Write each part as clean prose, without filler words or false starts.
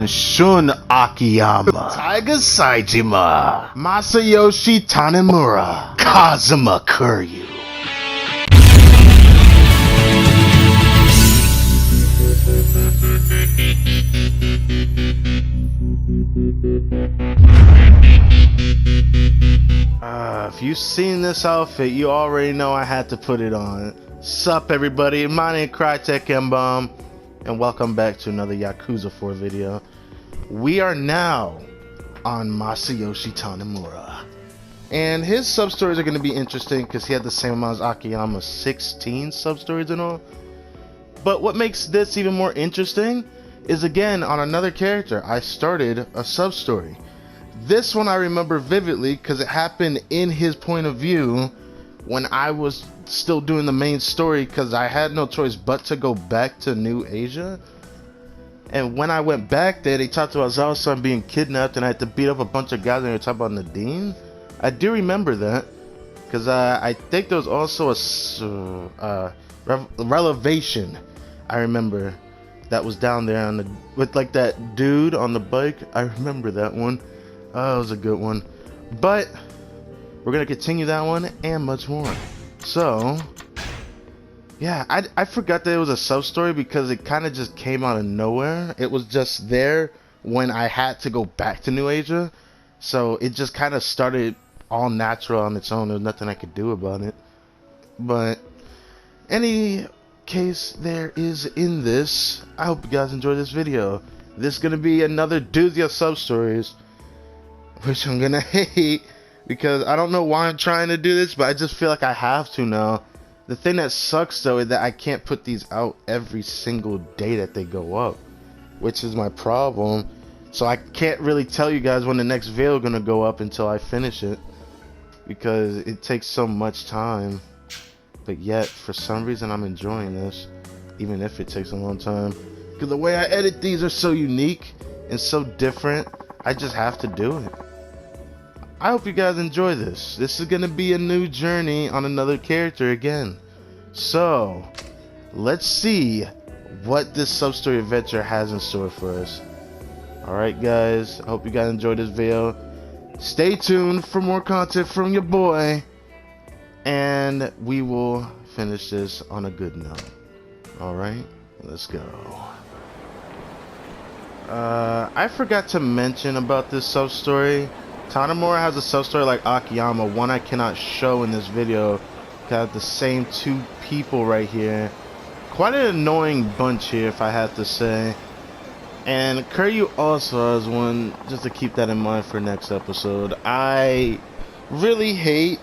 Shun Akiyama, Taiga Saijima, Masayoshi Tanimura, Kazuma Kuryu. If you've seen this outfit, you already know I had to put it on. Sup everybody, my name is Crytek M-Bomb, and welcome back to another Yakuza 4 video. We are now on Masayoshi Tanimura. And his sub-stories are going to be interesting because he had the same amount as Akiyama, 16 sub-stories in all. But what makes this even more interesting is, again, on another character, I started a sub-story. This one I remember vividly because it happened in his point of view when I was still doing the main story, because I had no choice but to go back to New Asia. And when I went back there, they talked about Zao-san being kidnapped and I had to beat up a bunch of guys, and they were talking about Nadine. I do remember that because I think there was also a relevation I remember that was down there on the, with like that dude on the bike. I remember that one. Oh, it was a good one. But we're gonna continue that one and much more. So yeah, I forgot that it was a sub-story because it kind of just came out of nowhere. It was just there when I had to go back to New Asia, so it just kind of started all natural on its own. There was nothing I could do about it. But any case there is in this, I hope you guys enjoy this video. This is gonna be another doozy of sub-stories, which I'm gonna hate because I don't know why I'm trying to do this, but I just feel like I have to now. The thing that sucks though is that I can't put these out every single day that they go up, which is my problem. So I can't really tell you guys when the next video is gonna go up until I finish it, because it takes so much time. But yet for some reason I'm enjoying this, even if it takes a long time, because the way I edit these are so unique and so different. I just have to do it. I hope you guys enjoy this. This is gonna be a new journey on another character again. So let's see what this sub-story adventure has in store for us. Alright guys, I hope you guys enjoyed this video. Stay tuned for more content from your boy, and we will finish this on a good note. Alright, let's go. I forgot to mention about this sub-story. Tanimura has a sub-story like Akiyama, one I cannot show in this video. Got the same two people right here. Quite an annoying bunch here, if I have to say. And Kuryu also has one, just to keep that in mind for next episode. I really hate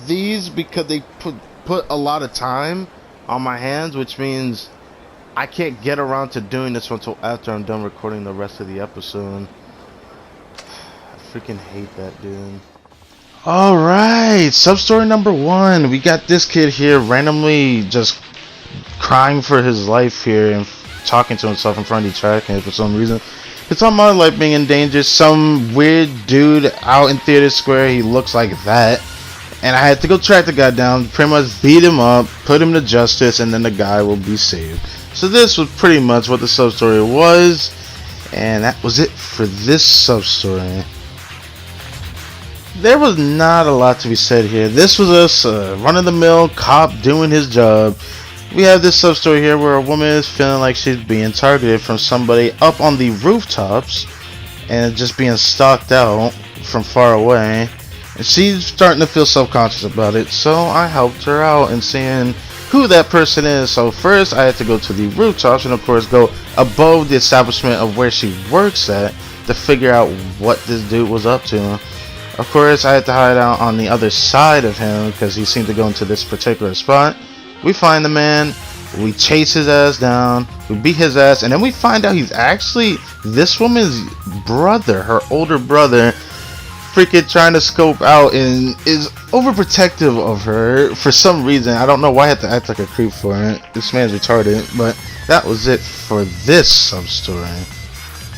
these because they put a lot of time on my hands, which means I can't get around to doing this until after I'm done recording the rest of the episode. I freaking hate that, dude. Alright, sub-story number 1. We got this kid here randomly just crying for his life here and talking to himself in front of the track for some reason. It's on my life being in danger. Some weird dude out in Theater Square, he looks like that. And I had to go track the guy down, pretty much beat him up, put him to justice, and then the guy will be saved. So this was pretty much what the sub-story was, and that was it for this sub-story. There was not a lot to be said here. This was us, run-of-the-mill cop doing his job. We have this sub-story here where a woman is feeling like she's being targeted from somebody up on the rooftops and just being stalked out from far away. And she's starting to feel self-conscious about it, so I helped her out in seeing who that person is. So first I had to go to the rooftops and of course go above the establishment of where she works at to figure out what this dude was up to. Of course I had to hide out on the other side of him because he seemed to go into this particular spot. We find the man, we chase his ass down, we beat his ass, and then we find out he's actually this woman's brother, her older brother, freaking trying to scope out and is overprotective of her for some reason. I don't know why I had to act like a creep for it. This man's retarded. But that was it for this sub-story.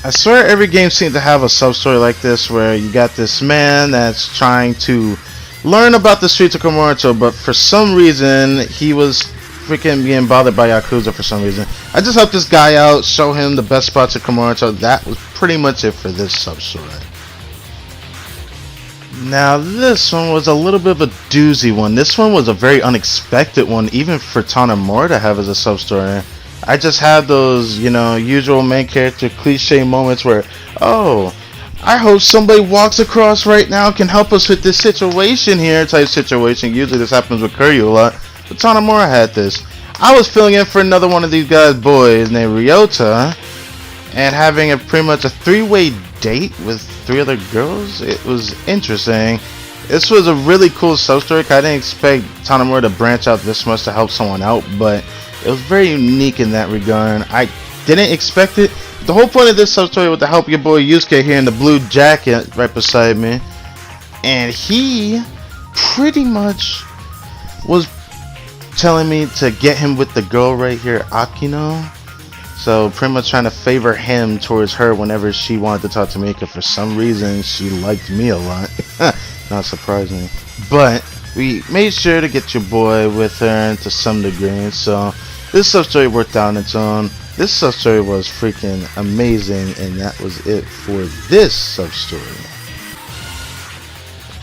I swear every game seems to have a sub-story like this where you got this man that's trying to learn about the streets of Komoreto, but for some reason he was freaking being bothered by Yakuza for some reason. I just helped this guy out, show him the best spots at Kimura, so that was pretty much it for this sub-story. Now this one was a little bit of a doozy one. This one was a very unexpected one, even for Tanimura to have as a sub-story. I just had those, you know, usual main character cliche moments where, oh, I hope somebody walks across right now can help us with this situation here type situation. Usually this happens with Kuryu a lot, but Tanimura had this. I was filling in for another one of these guys' boys named Ryota, and having a pretty much a three-way date with 3 other girls. It was interesting. This was a really cool sub-story. I didn't expect Tanimura to branch out this much to help someone out, but it was very unique in that regard. I didn't expect it. The whole point of this sub-story was to help your boy Yusuke here in the blue jacket right beside me, and he pretty much was telling me to get him with the girl right here, Akino. So pretty much trying to favor him towards her whenever she wanted to talk to me, because for some reason she liked me a lot. Not surprising, but we made sure to get your boy with her to some degree. So this sub-story worked out on its own. This sub-story was freaking amazing, and that was it for this sub-story.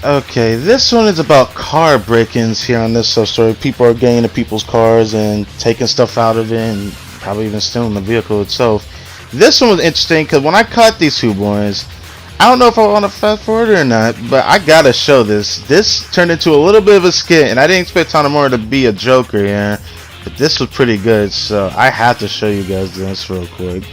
Okay, this one is about car break-ins here on this sub-story. People are getting into people's cars and taking stuff out of it and probably even stealing the vehicle itself. This one was interesting because when I caught these 2 boys, I don't know if I want to fast forward or not, but I gotta show this. This turned into a little bit of a skit, and I didn't expect Tanimura to be a joker here. But this was pretty good, so I have to show you guys this real quick.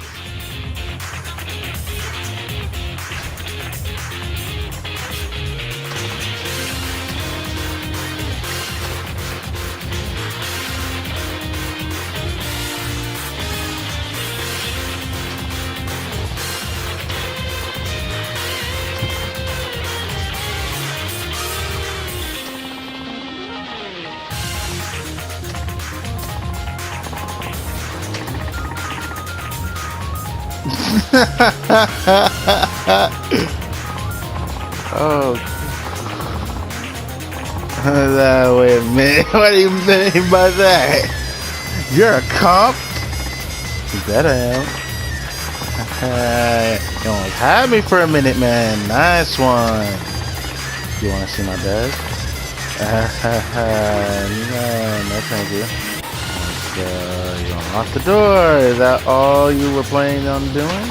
Oh, wait a minute. What do you mean by that? You're a cop? You bet I am. You almost had me for a minute, man. Nice one. You want to see my badge? No, thank you. You unlock the door. Is that all you were planning on doing?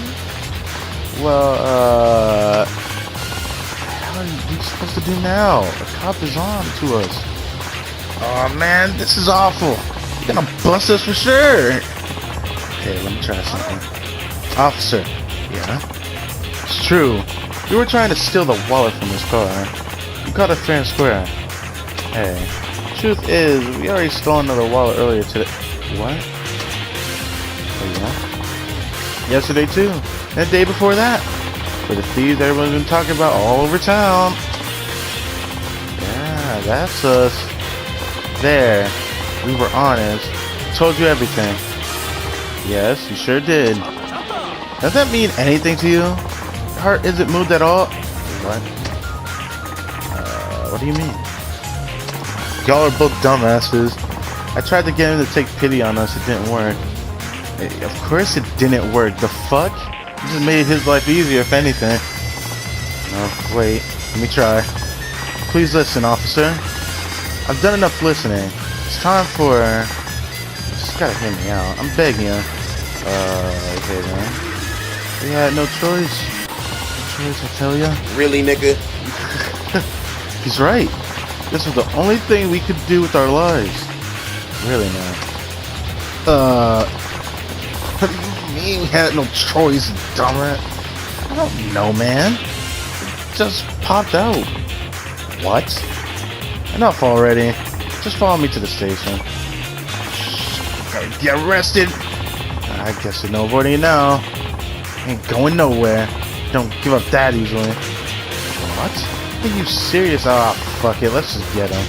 Well, what are you supposed to do now? The cop is on to us. Oh man, this is awful. You're gonna bust us for sure. Okay, let me try something. Officer, yeah? It's true. You were trying to steal the wallet from his car. You caught it fair and square. Hey, truth is, we already stole another wallet earlier today. What? Oh yeah? Yesterday too. And the day before that. For the thieves everyone's been talking about all over town. Yeah, that's us. There. We were honest. Told you everything. Yes, you sure did. Does that mean anything to you? Your heart isn't moved at all? What? What do you mean? Y'all are both dumbasses. I tried to get him to take pity on us. It didn't work. Of course it didn't work. The fuck? You just made his life easier, if anything. No, wait. Let me try. Please listen, officer. I've done enough listening. It's time for... You just gotta hear me out. I'm begging you. Okay then. We had no choice. No choice, I tell ya. Really, nigga? He's right. This was the only thing we could do with our lives. Really, man. What do you mean we had no choice, dumbass? I don't know, man. It just popped out. What? Enough already. Just follow me to the station. Gotta get arrested. I guess there's no avoiding it now. Ain't going nowhere. Don't give up that easily. What? Are you serious? Ah, fuck it. Let's just get him.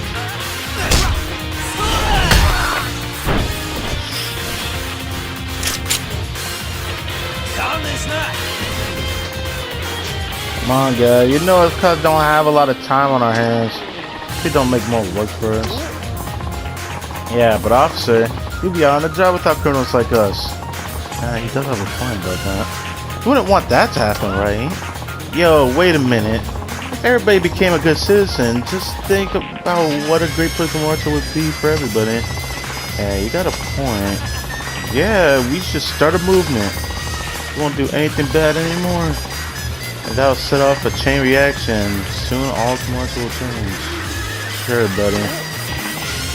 Come on, guys. You know it's because we don't have a lot of time on our hands. We don't make more work for us. Yeah, but officer, We'd be out on the job without criminals like us. He does have a point about that. You wouldn't want that to happen, right? Yo, wait a minute. If everybody became a good citizen, just think about what a great place America would be for everybody. Yeah, you got a point. Yeah, we should start a movement. We won't do anything bad anymore. And that'll set off a chain reaction. Soon all America will change. Sure, buddy.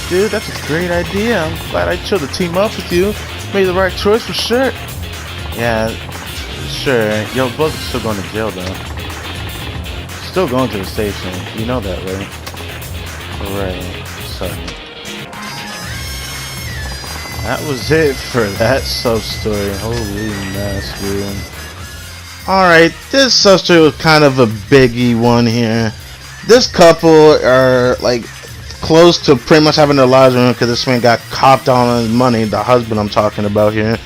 Dude, that's a great idea. I'm glad I chose to team up with you. Made the right choice for sure. Yeah, sure. Yo, both are still going to jail though. Still going to the station. You know that, right? Right. Sorry. That was it for that sub-story. Holy mess, dude. Alright, this sub-story was kind of a biggie one here. This couple are like close to pretty much having their lives ruined because this man got copped on his money, the husband I'm talking about here,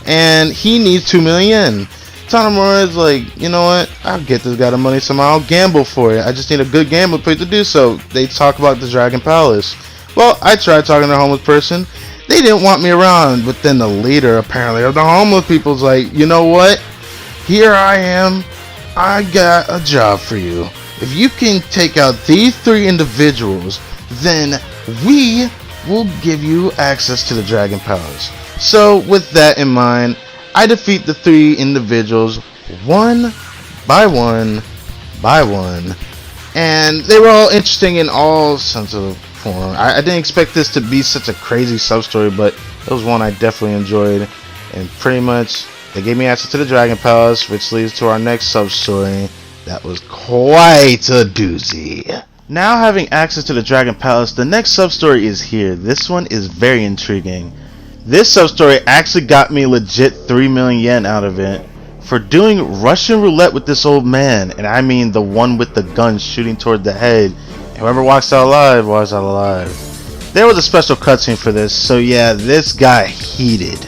and he needs 2 million yen. Tanimura is like, you know what, I'll get this guy the money somehow, I'll gamble for it, I just need a good gambling place to do so. They talk about the Dragon Palace. Well, I tried talking to a homeless person, they didn't want me around, but then the leader apparently of the homeless people's like, you know what, here I am, I got a job for you. If you can take out these 3 individuals, then we will give you access to the Dragon Palace. So with that in mind, I defeat the 3 individuals one by one by one, and they were all interesting in all sense of form. I didn't expect this to be such a crazy sub-story, but it was one I definitely enjoyed, and pretty much they gave me access to the Dragon Palace, which leads to our next sub-story. That was quite a doozy. Now having access to the Dragon Palace, the next sub-story is here. This one is very intriguing. This sub-story actually got me legit 3 million yen out of it for doing Russian roulette with this old man, and I mean the one with the gun shooting toward the head. And whoever walks out alive walks out alive. There was a special cutscene for this, so yeah, this got heated.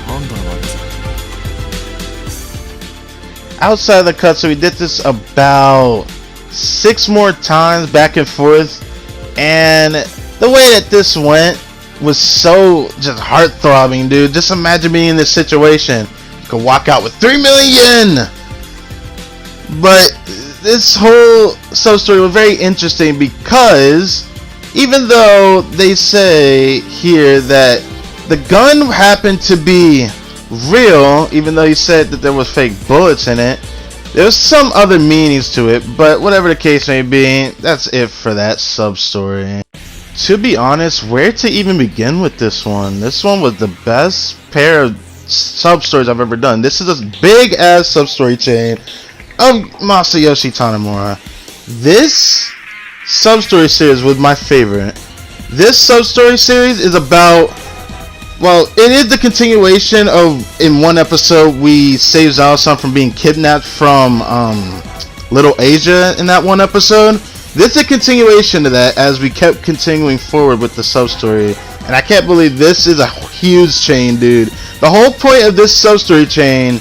なんだろう、あいつ。 Outside of the cut, so we did this about 6 more times back and forth, and the way that this went was so just heart-throbbing, dude. Just imagine being in this situation. You could walk out with 3 million yen! But this whole sub-story was very interesting because even though they say here that the gun happened to be real, even though he said that there was fake bullets in it, there's some other meanings to it, but whatever the case may be, that's it for that sub-story. To be honest, where to even begin with this one? This one was the best pair of sub-stories I've ever done. This is a big-ass sub-story chain of Masayoshi Tanimura. This sub-story series was my favorite. This sub-story series is about, well, it is the continuation of, in one episode we saved Zao-san from being kidnapped from Little Asia in that one episode. This is a continuation of that as we kept continuing forward with the sub-story. And I can't believe this is a huge chain, dude. The whole point of this sub-story chain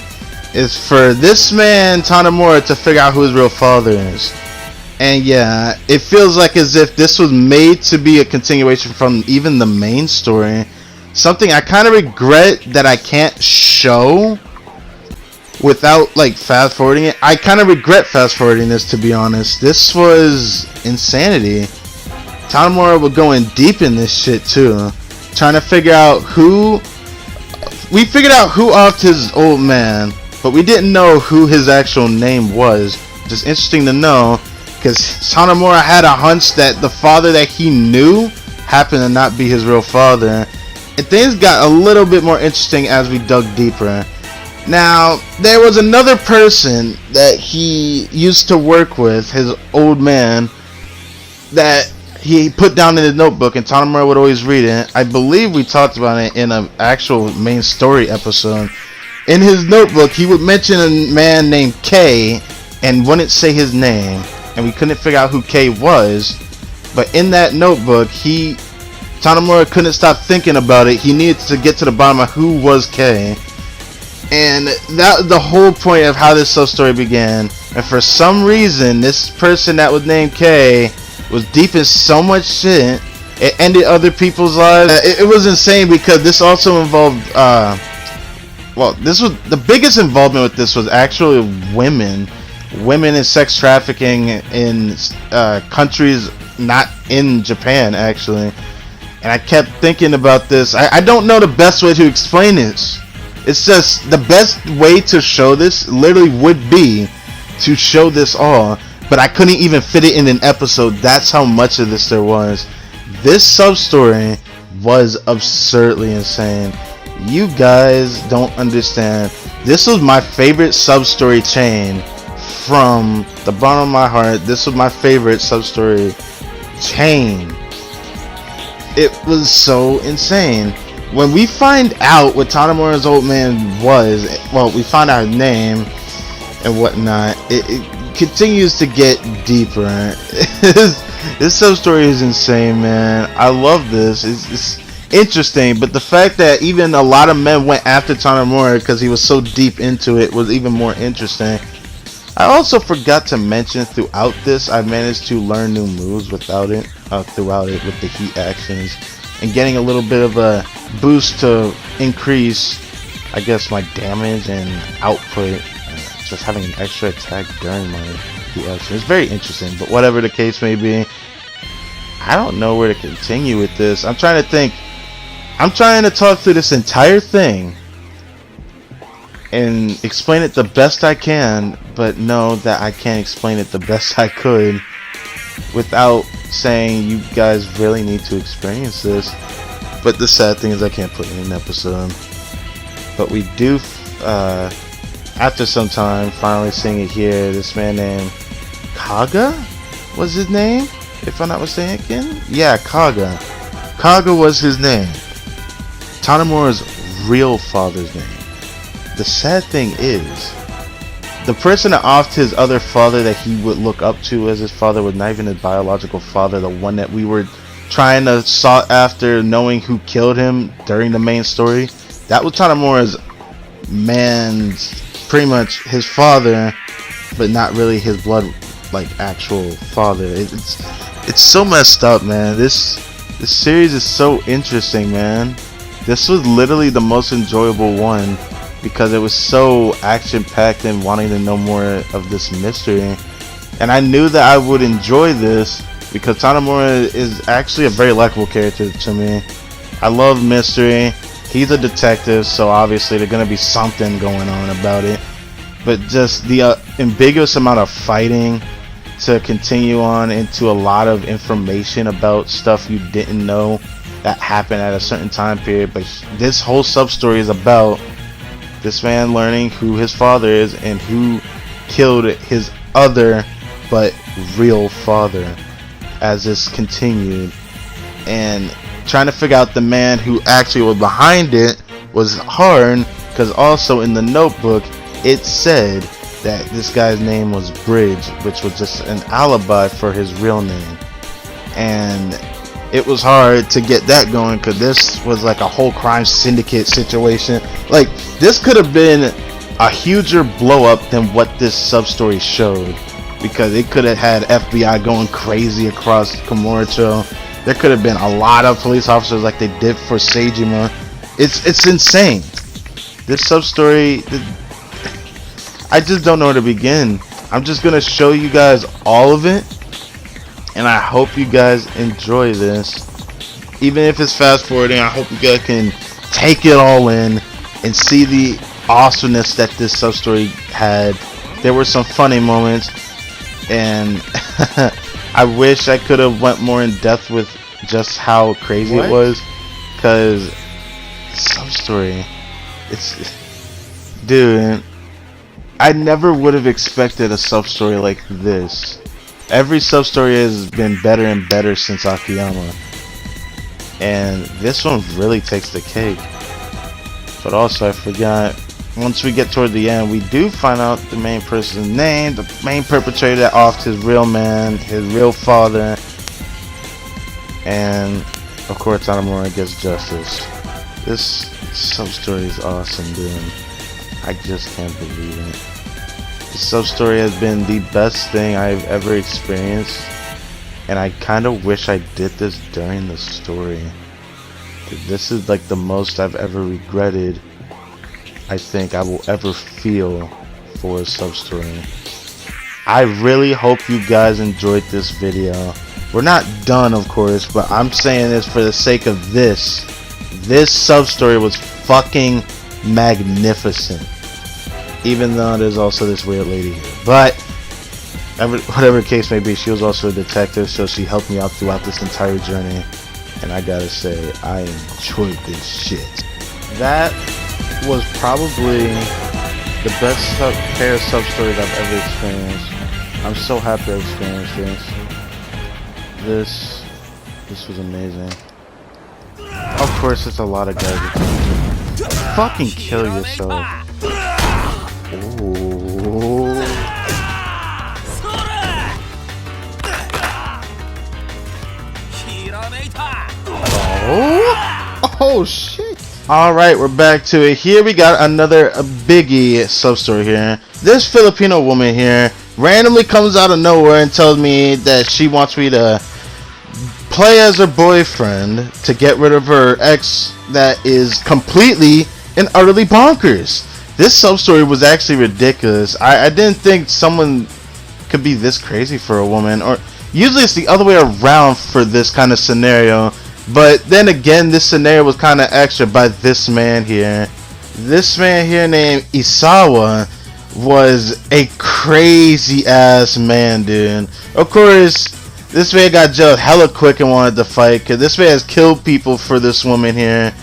is for this man, Tanimura, to figure out who his real father is. And yeah, it feels like as if this was made to be a continuation from even the main story. Something I kind of regret that I can't show without like fast forwarding it. I kind of regret fast forwarding this, to be honest. This was insanity. Tanimura was going deep in this shit too, trying to figure out who. We figured out who offed his old man, but we didn't know who his actual name was. Just interesting to know, because Tanimura had a hunch that the father that he knew happened to not be his real father. And things got a little bit more interesting as we dug deeper. Now, there was another person that he used to work with, his old man, that he put down in his notebook, and Tanimura would always read it. I believe we talked about it in an actual main story episode. In his notebook, he would mention a man named K and wouldn't say his name, and we couldn't figure out who K was. But in that notebook, Tanimura couldn't stop thinking about it. He needed to get to the bottom of who was K. And that was the whole point of how this sub-story began. And for some reason, this person that was named K was deep in so much shit. It ended other people's lives. It was insane, because this also involved, this was the biggest involvement with this was actually women in sex trafficking in countries not in Japan, actually. And I kept thinking about this. I don't know the best way to explain this. It's just the best way to show this literally would be to show this all, but I couldn't even fit it in an episode. That's how much of this there was. This sub-story was absurdly insane. You guys don't understand. This was my favorite sub-story chain from the bottom of my heart. This was my favorite sub-story chain. It was so insane. When we find out what Tanimura's old man was, we find out his name and whatnot, it continues to get deeper. This sub-story is insane, man. I love this. It's interesting, but the fact that even a lot of men went after Tanimura because he was so deep into it was even more interesting. I also forgot to mention throughout this, I managed to learn new moves throughout it with the heat actions, and getting a little bit of a boost to increase, I guess, my damage and output. Just having an extra attack during my heat action. It's very interesting, but whatever the case may be, I don't know where to continue with this. I'm trying to think. I'm trying to talk through this entire thing and explain it the best I can, but know that I can't explain it the best I could without saying you guys really need to experience this. But the sad thing is I can't put it in an episode. But we do, after some time, finally seeing it here. This man named Kaga was his name, if I'm not mistaken. Yeah, Kaga. Kaga was his name. Tanimura's real father's name. The sad thing is, the person that offed his other father that he would look up to as his father was not even his biological father, the one that we were trying to sought after, knowing who killed him during the main story. That was Tanimura's man's, pretty much his father, but not really his blood, like, actual father. It's so messed up, man. This series is so interesting, man. This was literally the most enjoyable one because it was so action-packed and wanting to know more of this mystery. And I knew that I would enjoy this because Tanimura is actually a very likable character to me. I love mystery. He's a detective, so obviously there's gonna be something going on about it. But just the ambiguous amount of fighting to continue on into a lot of information about stuff you didn't know that happened at a certain time period. But this whole sub-story is about this man learning who his father is and who killed his other but real father as this continued, and trying to figure out the man who actually was behind it was hard, because also in the notebook it said that this guy's name was Bridge, which was just an alibi for his real name. And it was hard to get that going because this was like a whole crime syndicate situation. Like, this could have been a huger blow up than what this sub-story showed, because it could have had FBI going crazy across Kamurocho. There could have been a lot of police officers like they did for Seijima. It's insane. This sub-story, I just don't know where to begin. I'm just gonna show you guys all of it, and I hope you guys enjoy this. Even if it's fast forwarding, I hope you guys can take it all in and see the awesomeness that this sub story had. There were some funny moments, and I wish I could have went more in depth with just how crazy it was, because sub story, dude, I never would have expected a sub story like this. Every sub story has been better and better since Akiyama, and this one really takes the cake. But also, I forgot, once we get toward the end, we do find out the main person's name, the main perpetrator that offed his real man, his real father, and of course Tanimura gets justice. This sub story is awesome, dude. I just can't believe it. The sub story has been the best thing I've ever experienced, and I kind of wish I did this during the story. This is like the most I've ever regretted, I think I will ever feel for a sub story. I really hope you guys enjoyed this video. We're not done, of course, but I'm saying this for the sake of this. This sub story was fucking magnificent. Even though there's also this weird lady here. But whatever the case may be, she was also a detective, so she helped me out throughout this entire journey. And I gotta say, I enjoyed this shit. That was probably the best pair of sub stories I've ever experienced. I'm so happy I experienced this. This was amazing. Of course, it's a lot of guys. Fucking kill yourself. Ooh. Oh shit. Alright, we're back to it. Here we got another biggie sub story here. This Filipino woman here randomly comes out of nowhere and tells me that she wants me to play as her boyfriend to get rid of her ex that is completely and utterly bonkers. This sub story was actually ridiculous. I didn't think someone could be this crazy for a woman, or usually it's the other way around for this kind of scenario. But then again, this scenario was kind of extra by this man here. This man here named Isawa was a crazy ass man, dude. Of course, this man got jailed hella quick and wanted to fight, because this man has killed people for this woman here.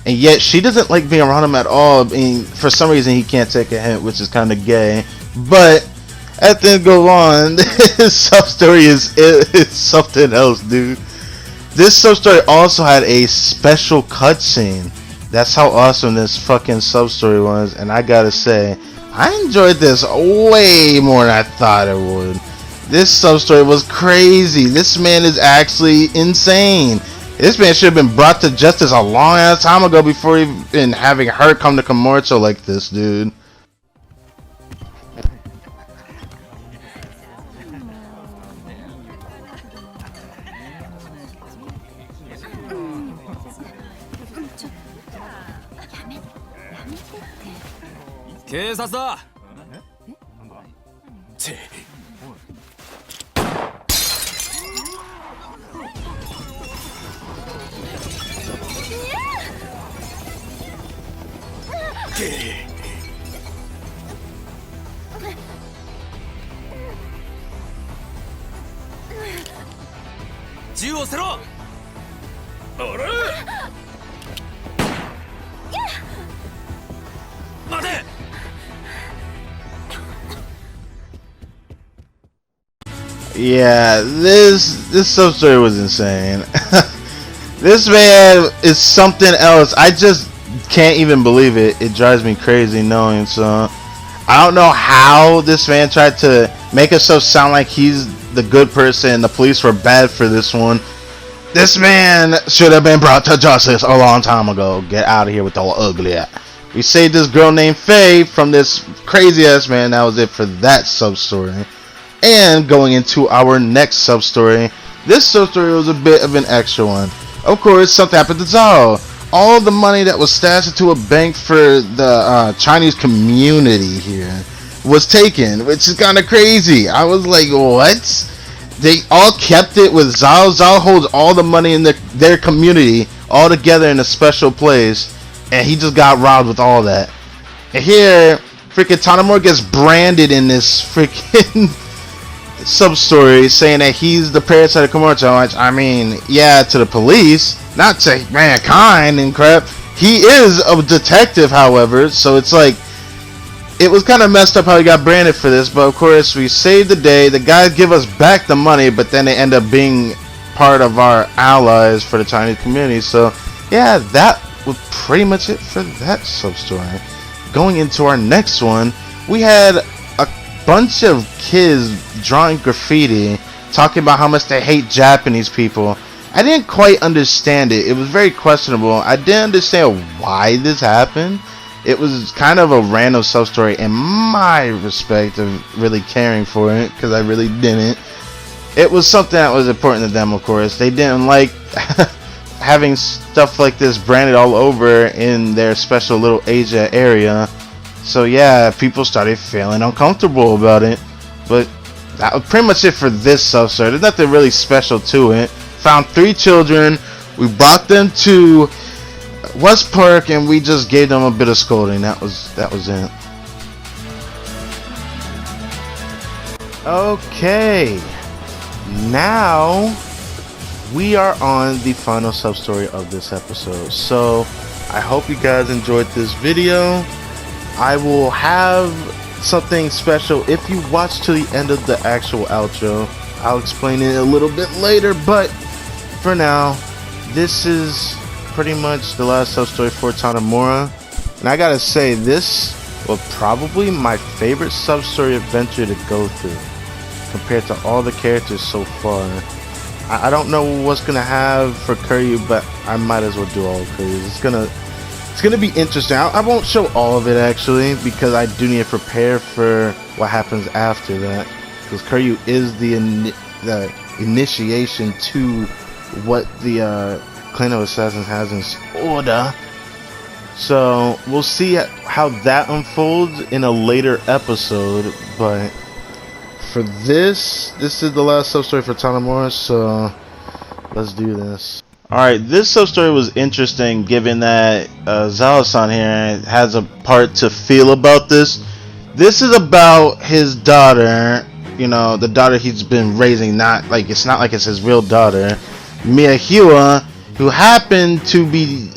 And yet she doesn't like being around him at all. I mean, for some reason he can't take a hint, which is kind of gay. But as things go on, this sub story is something else, dude. This sub story also had a special cutscene. That's how awesome this fucking sub story was, and I gotta say, I enjoyed this way more than I thought I would. This sub story was crazy. This man is actually insane. This man should have been brought to justice a long ass time ago before even having her come to Komurcho like this, dude. Yeah, this sub story was insane. This man is something else. I just can't even believe it. It drives me crazy knowing. So I don't know how this man tried to make himself sound like he's the good person and the police were bad for this one. This man should have been brought to justice a long time ago. Get out of here with all ugly ass. We saved this girl named Faye from this crazy ass man. That was it for that sub story. And going into our next sub story, this sub story was a bit of an extra one. Of course, something happened to Zao. All the money that was stashed into a bank for the Chinese community here. was taken, which is kind of crazy. I was like, what? They all kept it with Zao. Zao holds all the money in their community all together in a special place, and he just got robbed with all that. And here, freaking Tanimura gets branded in this freaking sub-story saying that he's the parasite of Komoto, which, I mean, yeah, to the police, not to mankind and crap. He is a detective, however, so it's like, it was kind of messed up how he got branded for this, but of course, we saved the day. The guys give us back the money, but then they end up being part of our allies for the Chinese community. So, yeah, that was pretty much it for that sub-story. Going into our next one, we had a bunch of kids drawing graffiti, talking about how much they hate Japanese people. I didn't quite understand it. It was very questionable. I didn't understand why this happened. It was kind of a random sub-story in my respect of really caring for it, because I really didn't. It was something that was important to them, of course. They didn't like having stuff like this branded all over in their special little Asia area. So yeah, people started feeling uncomfortable about it. But that was pretty much it for this sub-story. There's nothing really special to it. Found 3 children. We brought them to West Park and we just gave them a bit of scolding. That was it. Okay, now we are on the final sub story of this episode. So I hope you guys enjoyed this video. I will have something special if you watch to the end of the actual outro. I'll explain it a little bit later, but for now, this is pretty much the last sub story for Tanimura, and I gotta say, this was probably my favorite sub story adventure to go through compared to all the characters so far. I don't know what's gonna have for Kuryu, but I might as well do all of Kuryu's. It's gonna be interesting. I won't show all of it actually, because I do need to prepare for what happens after that, because Kuryu is the initiation to what the Clan of Assassins has in order. So we'll see how that unfolds in a later episode, but for this is the last sub story for Tanimura, so let's do this. Alright, this sub story was interesting given that Zao-san here has a part to feel about this. This is about his daughter, you know, the daughter he's been raising. It's not like it's his real daughter, Miyahira, who happened to be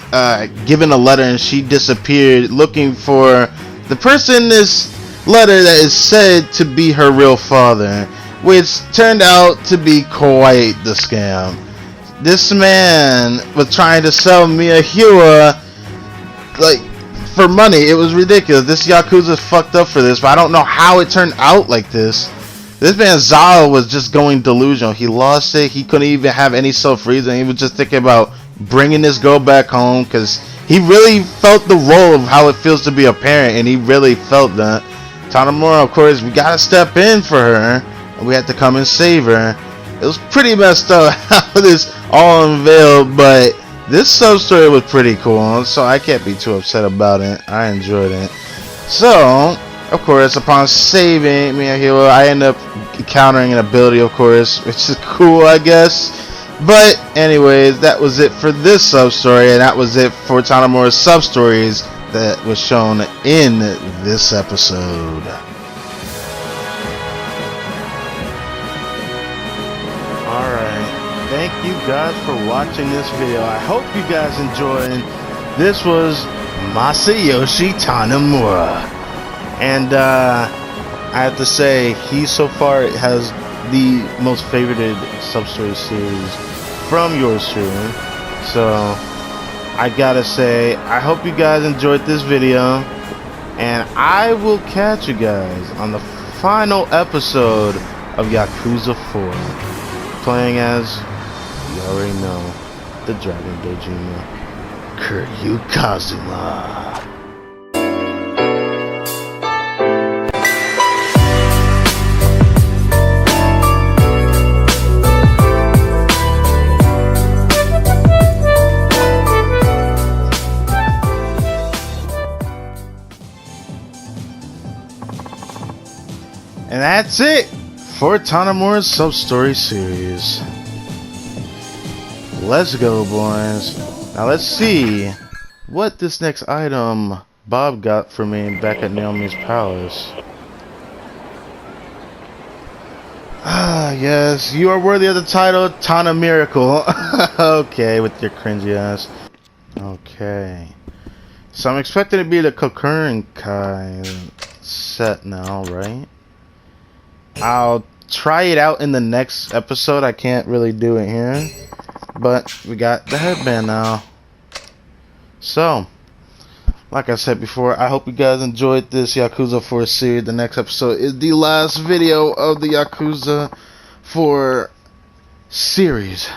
given a letter, and she disappeared looking for the person in this letter that is said to be her real father, which turned out to be quite the scam. This man was trying to sell Miyahira like for money. It was ridiculous. This Yakuza fucked up for this, but I don't know how it turned out like this. This man Zao was just going delusional. He lost it. He couldn't even have any self-reason. He was just thinking about bringing this girl back home because he really felt the role of how it feels to be a parent, and he really felt that. Tanimura, of course, we gotta step in for her, and we had to come and save her. It was pretty messed up how this all unveiled, but this sub-story was pretty cool, so I can't be too upset about it. I enjoyed it. So, of course, upon saving Miyahiro, I end up encountering an ability, of course, which is cool, I guess. But anyways, that was it for this sub-story, and that was it for Tanimura's sub-stories that was shown in this episode. Alright, thank you guys for watching this video. I hope you guys enjoyed. This was Masayoshi Tanimura, and I have to say, he so far has the most favorited sub-story series from yours truly. So I gotta say, I hope you guys enjoyed this video, and I will catch you guys on the final episode of Yakuza 4, playing as, you already know, the Dragon Dojima, Kuryu Kazuma. that's it for Tanimura's sub-story series. Let's go, boys. Now let's see what this next item Bob got for me back at Naomi's palace. Ah, yes, you are worthy of the title Tana Miracle. Okay, with your cringy ass. Okay. So I'm expecting it to be the Kokurenkai set now, right? I'll try it out in the next episode. I can't really do it here. But we got the headband now. So, like I said before, I hope you guys enjoyed this Yakuza 4 series. The next episode is the last video of the Yakuza 4 series.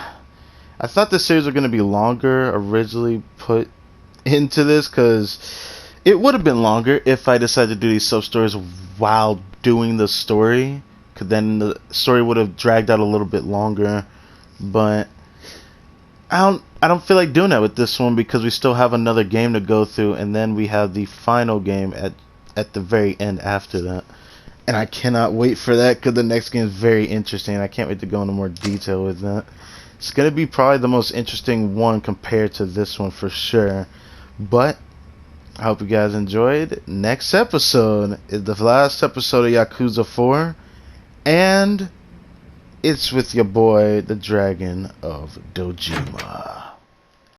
I thought the series was going to be longer originally put into this, because it would have been longer if I decided to do these sub-stories while doing the story, because then the story would have dragged out a little bit longer. But I don't feel like doing that with this one, because we still have another game to go through, and then we have the final game at the very end after that. And I cannot wait for that, because the next game is very interesting. I can't wait to go into more detail with that. It's going to be probably the most interesting one compared to this one for sure. But I hope you guys enjoyed. Next episode is the last episode of Yakuza 4. And it's with your boy, the Dragon of Dojima.